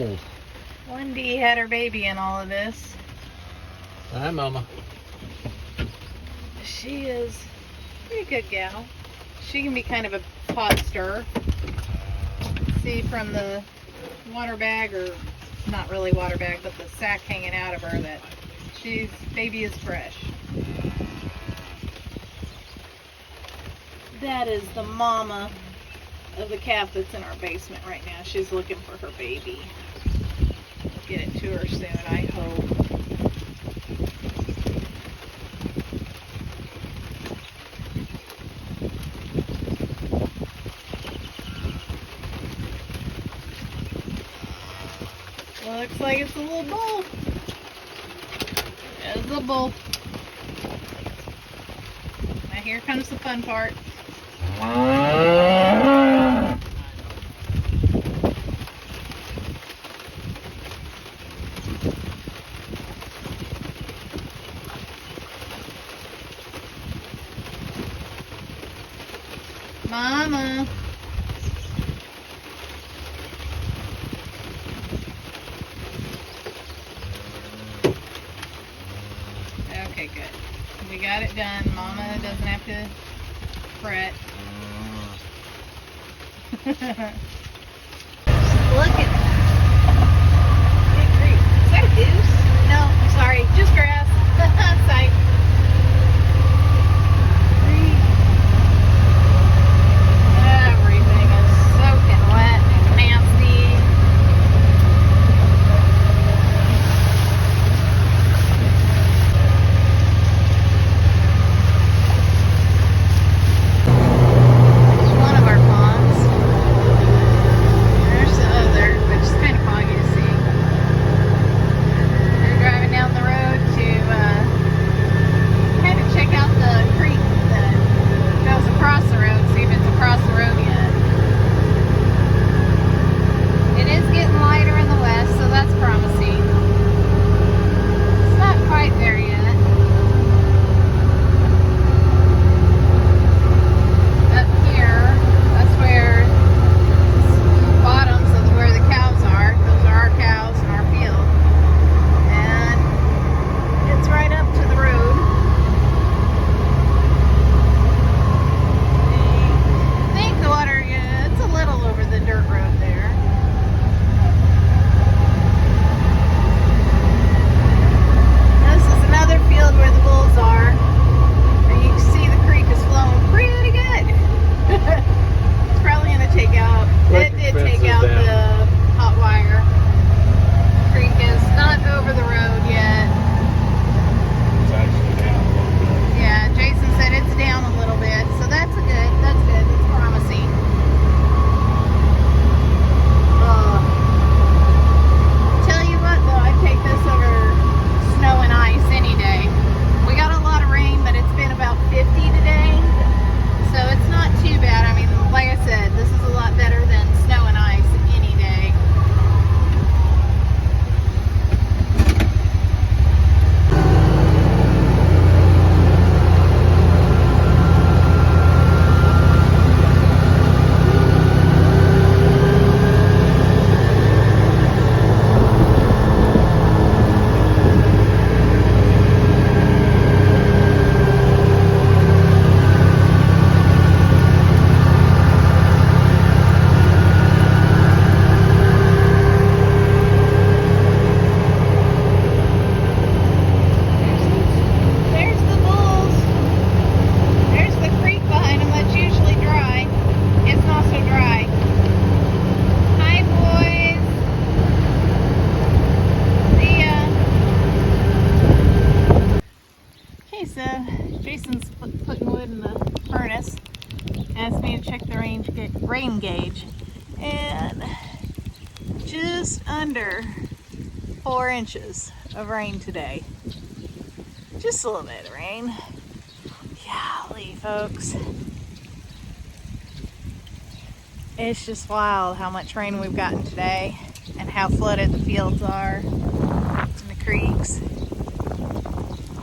cold. Wendy had her baby in all of this. Hi, Mama. She is a pretty good gal. She can be kind of a pot stirrer. See from the water bag, or not really water bag, but the sack hanging out of her, that baby is fresh. That is the mama of the calf that's in our basement right now. She's looking for her baby. We'll get it to her soon, I hope. Looks like it's a little bull. It's a bull. Now here comes the fun part. Mama. Okay, good. We got it done. Mama doesn't have to fret. Look at that. Good grief. Is that a goose? No, I'm sorry. Just grass. Sight. Everything is soaking wet and nasty. One of our ponds. There's the other, which is kind of foggy to see. We're driving down the road to kind of check out the creek that goes across the road, see if it's across the road yet. It is getting lighter in the west, so that's promising. It's not quite there yet. Up here, that's where bottoms of where the cows are. Those are our cows in our field. And it's right up to the road. I think the water, yeah, it's a little over the dirt road there. This is another field where the bulls are. And you can see the creek is flowing pretty good. It's probably going to take out, it did take out the hot wire. Creek is not over the road yet. It's actually down a little bit. Yeah, Jason said it's down a little bit, so that's good, that's promising. Tell you what though, I'd take this over snow and ice any day. We got a lot of rain, but it's been about 50 today, so it's not too bad. I mean, like I said, this is a lot better than snow and ice any day. There's the bulls. There's the creek behind them that's usually dry. It's not so dry. Hi, boys. See ya. Okay, so Jason's putting wood in the furnace. Asked me to check the rain gauge. And just under 4 inches of rain today. Just a little bit of rain. Golly, folks. It's just wild how much rain we've gotten today and how flooded the fields are and the creeks.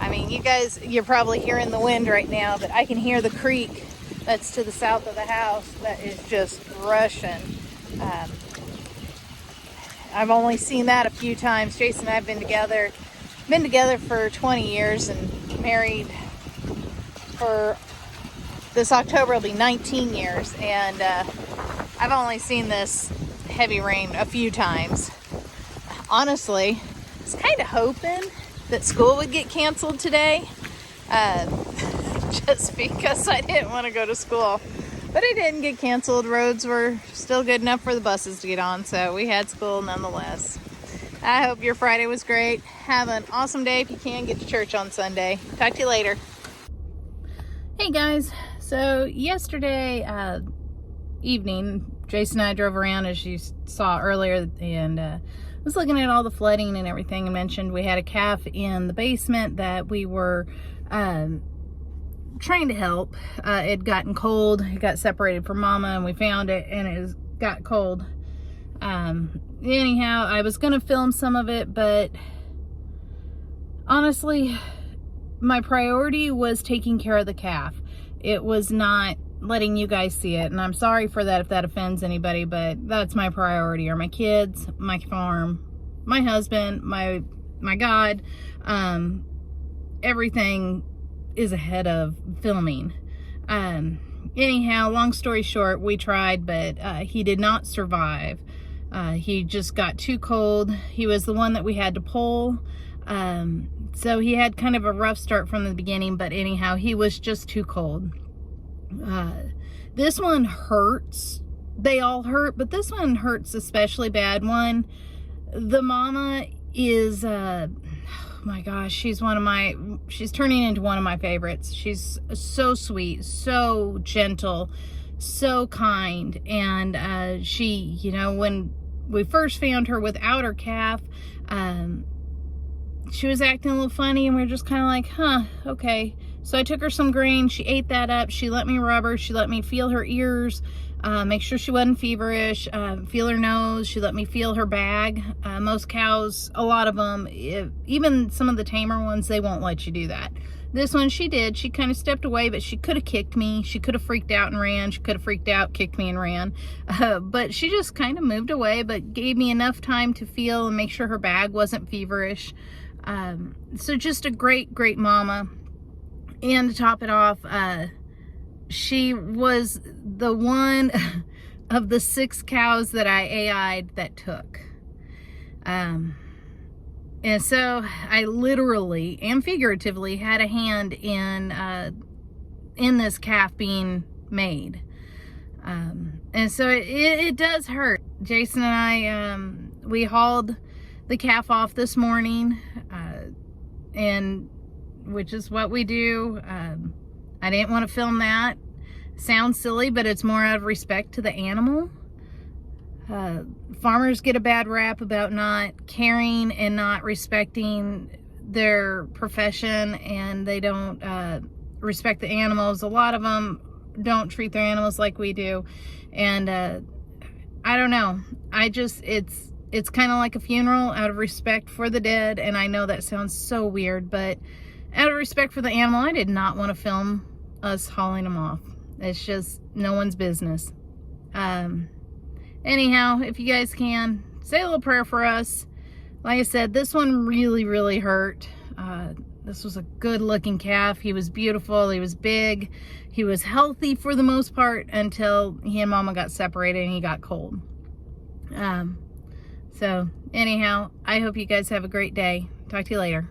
I mean, you guys, you're probably hearing the wind right now, but I can hear the creek that's to the south of the house that is just rushing. I've only seen that a few times. Jason and I have been together for 20 years and married for this October will be 19 years, and I've only seen this heavy rain a few times. Honestly, I was kind of hoping that school would get canceled today, just because I didn't want to go to school. But it didn't get canceled. Roads were still good enough for the buses to get on, so we had school nonetheless. I hope your Friday was great. Have an awesome day if you can. Get to church on Sunday. Talk to you later. Hey guys, so yesterday evening, Jason and I drove around, as you saw earlier, and was looking at all the flooding and everything, and mentioned we had a calf in the basement that we were trying to help. It had gotten cold. It got separated from mama, and we found it, and it got cold. Anyhow, I was gonna film some of it, but honestly, my priority was taking care of the calf. It was not letting you guys see it, and I'm sorry for that if that offends anybody, but that's my priority, are my kids, my farm, my husband, my God. Everything is ahead of filming. Anyhow, long story short, we tried, but he did not survive. He just got too cold. He was the one that we had to pull. So he had kind of a rough start from the beginning, but anyhow, he was just too cold. This one hurts. They all hurt, but this one hurts especially bad. The mama is, oh my gosh, she's turning into one of my favorites. She's so sweet, so gentle, so kind. And she, when we first found her without her calf, she was acting a little funny, and we were just kind of like, huh, okay. So I took her some grain. She ate that up. She let me rub her. She let me feel her ears, make sure she wasn't feverish, feel her nose. She let me feel her bag. Most cows, a lot of them, even some of the tamer ones, they won't let you do that. This one, she did. She kind of stepped away, but she could have kicked me. She could have freaked out and ran. She could have freaked out, kicked me, and ran. But she just kind of moved away, but gave me enough time to feel and make sure her bag wasn't feverish. So just a great, great mama. And to top it off, she was the one of the 6 cows that I AI'd that took. And so I literally and figuratively had a hand in this calf being made. And so it does hurt. Jason and I, we hauled the calf off this morning, and which is what we do. I didn't want to film that. Sounds silly, but it's more out of respect to the animal. Farmers get a bad rap about not caring and not respecting their profession, and they don't respect the animals. A lot of them don't treat their animals like we do, and I don't know. It's kind of like a funeral out of respect for the dead, and I know that sounds so weird, but out of respect for the animal, I did not want to film us hauling them off. It's just no one's business. Anyhow, if you guys can, say a little prayer for us. Like I said, this one really, really hurt. This was a good looking calf. He was beautiful. He was big. He was healthy for the most part until he and mama got separated and he got cold. So anyhow, I hope you guys have a great day. Talk to you later.